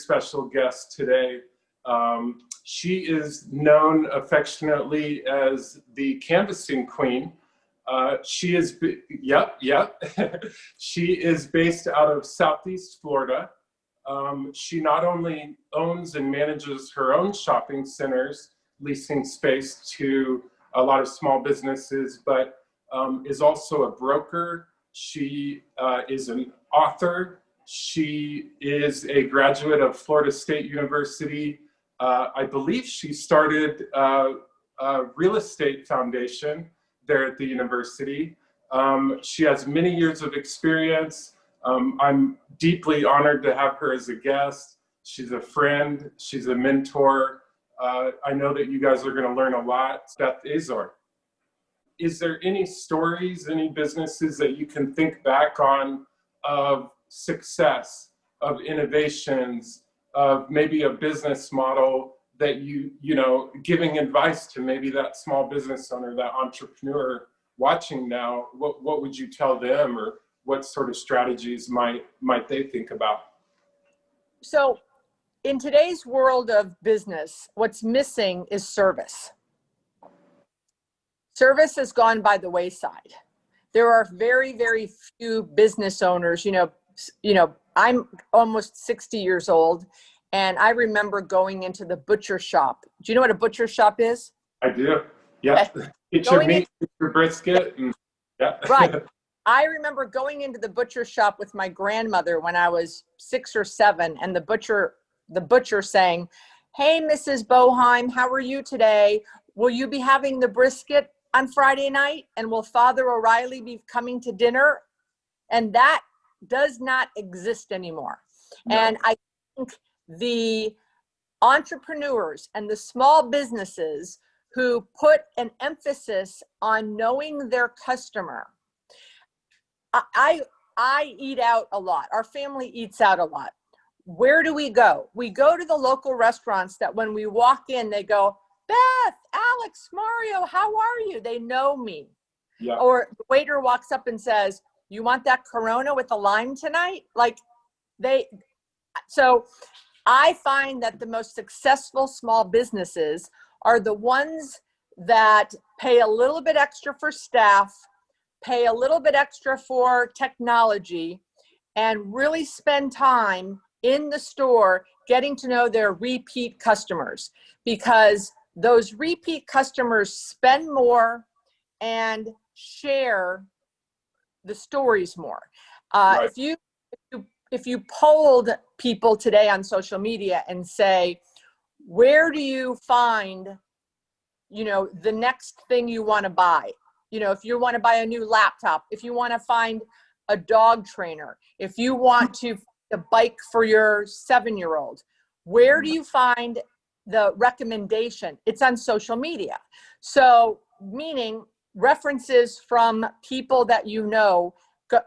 special guest today. She is known affectionately as the canvassing queen. She is, she is based out of Southeast Florida. She not only owns and manages her own shopping centers, leasing space to a lot of small businesses, but is also a broker. She is an author. She is a graduate of Florida State University. I believe she started a real estate foundation there at the university. She has many years of experience. I'm deeply honored to have her as a guest. She's a friend, she's a mentor. I know that you guys are gonna learn a lot. Beth Azor. Is there any stories, any businesses that you can think back on of success, of innovations, of maybe a business model that you know, giving advice to maybe that small business owner, that entrepreneur watching now, what would you tell them, or what sort of strategies might they think about? So in today's world of business, what's missing is service. Service has gone by the wayside. There are very, very few business owners, you know, I'm almost 60 years old, and I remember going into the butcher shop. Do you know what a butcher shop is? I do. Yeah. Get your meat, get your brisket. And, yeah. Right. I remember going into the butcher shop with my grandmother when I was 6 or 7, and the butcher saying, "Hey, Mrs. Boheim, how are you today? Will you be having the brisket on Friday night? And will Father O'Reilly be coming to dinner?" And that does not exist anymore. No. And I think the entrepreneurs and the small businesses who put an emphasis on knowing their customer. I eat out a lot. Our family eats out a lot. Where do we go? We go to the local restaurants that when we walk in, they go, "Beth, Alex, Mario, how are you?" They know me. Yeah. Or the waiter walks up and says, "You want that Corona with a lime tonight?" So I find that the most successful small businesses are the ones that pay a little bit extra for staff, pay a little bit extra for technology, and really spend time in the store getting to know their repeat customers, because those repeat customers spend more and share the stories more. Right. If you polled people today on social media and say, where do you find, you know, the next thing you want to buy? You know, if you want to buy a new laptop, if you want to find a dog trainer, if you want to find a bike for your 7-year-old, where do you find the recommendation? It's on social media. So meaning references from people that you know,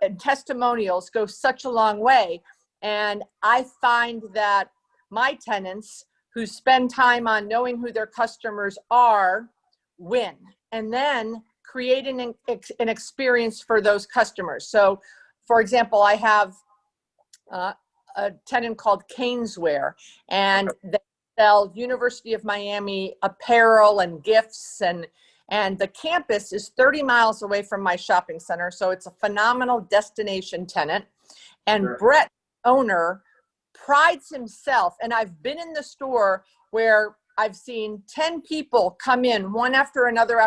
and testimonials go such a long way. And I find that my tenants who spend time on knowing who their customers are win, and then creating an experience for those customers. So for example, I have a tenant called Caneswear, and they sell University of Miami apparel and gifts, and the campus is 30 miles away from my shopping center. So it's a phenomenal destination tenant. And sure. Brett, owner, prides himself. And I've been in the store where I've seen 10 people come in one after another,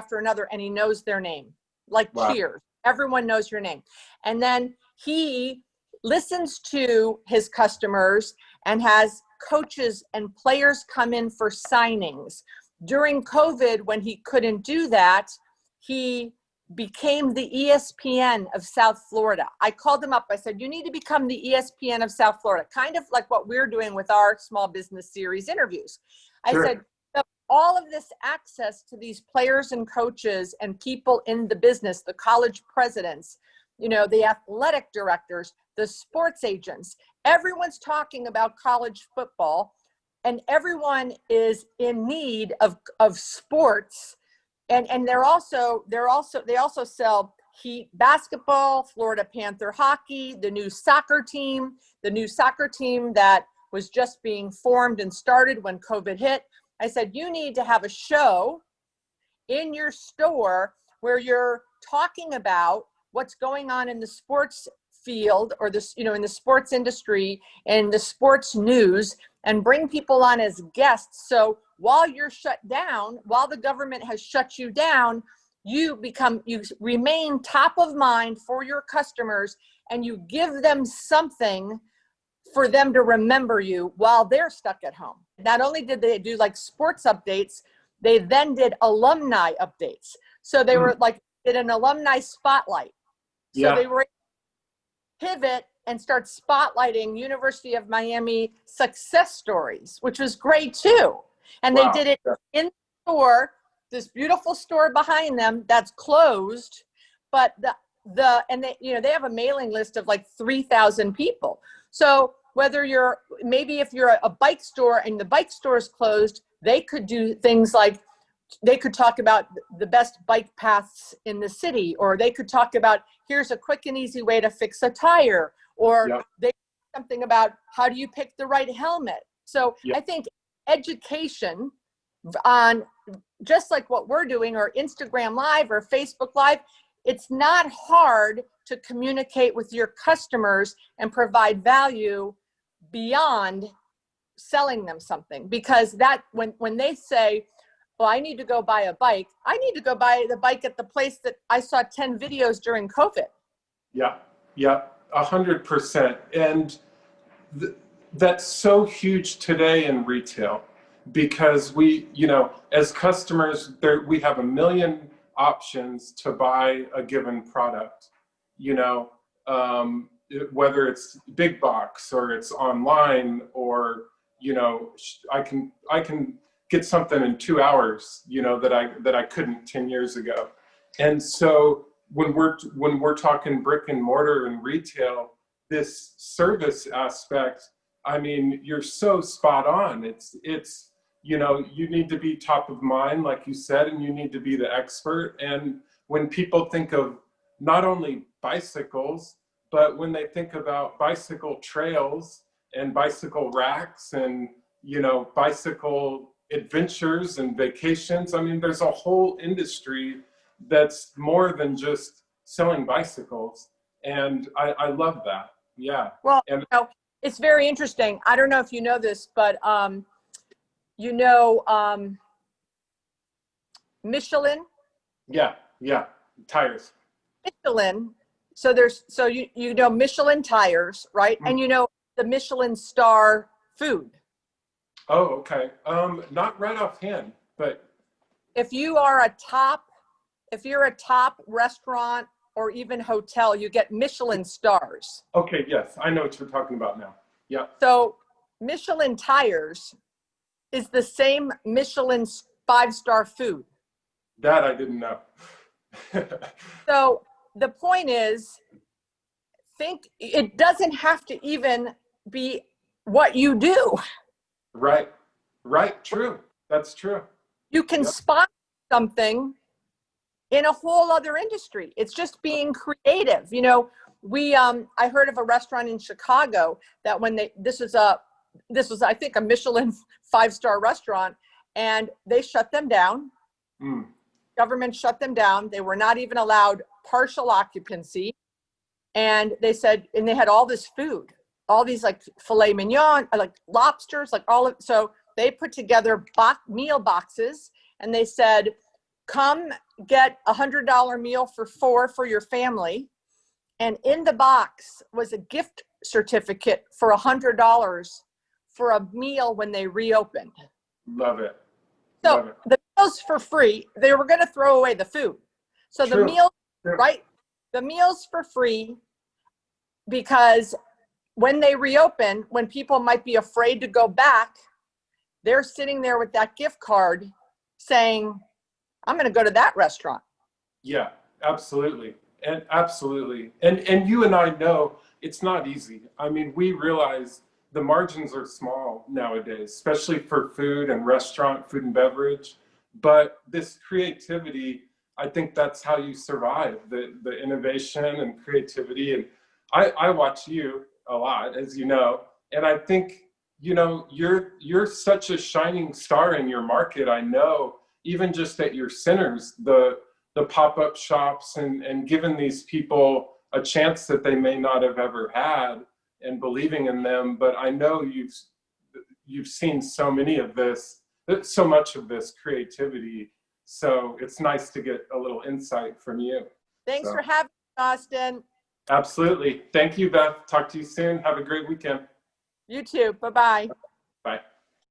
and he knows their name. Like, wow. Cheers. Everyone knows your name. And then he listens to his customers and has coaches and players come in for signings. During COVID, when he couldn't do that, he became the ESPN of South Florida. I called him up. I said, "You need to become the ESPN of South Florida," kind of like what we're doing with our small business series interviews. Sure. I said, all of this access to these players and coaches and people in the business, the college presidents, you know, the athletic directors, the sports agents, everyone's talking about college football. And everyone is in need of sports, and they also sell Heat basketball, Florida Panther hockey, the new soccer team that was just being formed and started when COVID hit. I said, you need to have a show in your store where you're talking about what's going on in the sports field or this, you know, in the sports industry and the sports news, and bring people on as guests. So while you're shut down, while the government has shut you down, you remain top of mind for your customers, and you give them something for them to remember you while they're stuck at home. Not only did they do like sports updates, they then did alumni updates. So they were like, did an alumni spotlight. So they were able to pivot and start spotlighting University of Miami success stories, which was great too. And they did it in the store, this beautiful store behind them that's closed, but they have a mailing list of like 3,000 people. So whether if you're a bike store and the bike store is closed, they could do things like, they could talk about the best bike paths in the city, or they could talk about, here's a quick and easy way to fix a tire, or they something about how do you pick the right helmet. So I think education on just like what we're doing, or Instagram Live or Facebook Live, it's not hard to communicate with your customers and provide value beyond selling them something. Because that when they say, well, I need to go buy a bike, I need to go buy the bike at the place that I saw 10 videos during COVID. Yeah, 100%. And that's so huge today in retail, because we, you know, as customers, we have a million options to buy a given product, you know, whether it's big box or it's online, or, you know, I can get something in 2 hours, you know, that I couldn't 10 years ago. And so when we're talking brick and mortar and retail, this service aspect, I mean, you're so spot on. It's, you know, you need to be top of mind, like you said, and you need to be the expert. And when people think of not only bicycles, but when they think about bicycle trails and bicycle racks and, you know, bicycle adventures and vacations, I mean, there's a whole industry that's more than just selling bicycles. And I love that. Yeah. Well, you know, it's very interesting. I don't know if you know this, but you know, Michelin. Yeah. Tires. Michelin. So you know Michelin tires, right? And you know the Michelin star food. Oh, okay. Not right offhand, but if you're a top restaurant or even hotel, you get Michelin stars. Okay, yes, I know what you're talking about now. Yeah. So Michelin tires is the same Michelin 5-star food. That I didn't know. So the point is, think it doesn't have to even be what you do. Right, true. That's true. You can spot something in a whole other industry. It's just being creative. You know, I heard of a restaurant in Chicago that this was I think a Michelin 5-star restaurant, and they shut them down. Government shut them down. They were not even allowed partial occupancy. And they said, and they had all this food, all these like filet mignon, like lobsters, like so they put together meal boxes, and they said, come get $100 meal for 4 for your family. And in the box was a gift certificate for $100 for a meal when they reopened. Love it. So the meals for free, they were going to throw away the food. So the meals, right? The meals for free, because when they reopen, when people might be afraid to go back, they're sitting there with that gift card saying, I'm going to go to that restaurant. Yeah, absolutely. And absolutely. And you and I know it's not easy. I mean, we realize the margins are small nowadays, especially for food and restaurant, food and beverage. But this creativity, I think that's how you survive, the innovation and creativity. And I watch you a lot, as you know, and I think you know, you're such a shining star in your market. I know, even just at your centers, the pop-up shops, and giving these people a chance that they may not have ever had, and believing in them. But I know you've seen so much of this creativity. So it's nice to get a little insight from you. Thanks So, for having me, Austin. absolutely. Thank you, Beth. Talk to you soon. Have a great weekend. You too. Bye-bye. Bye.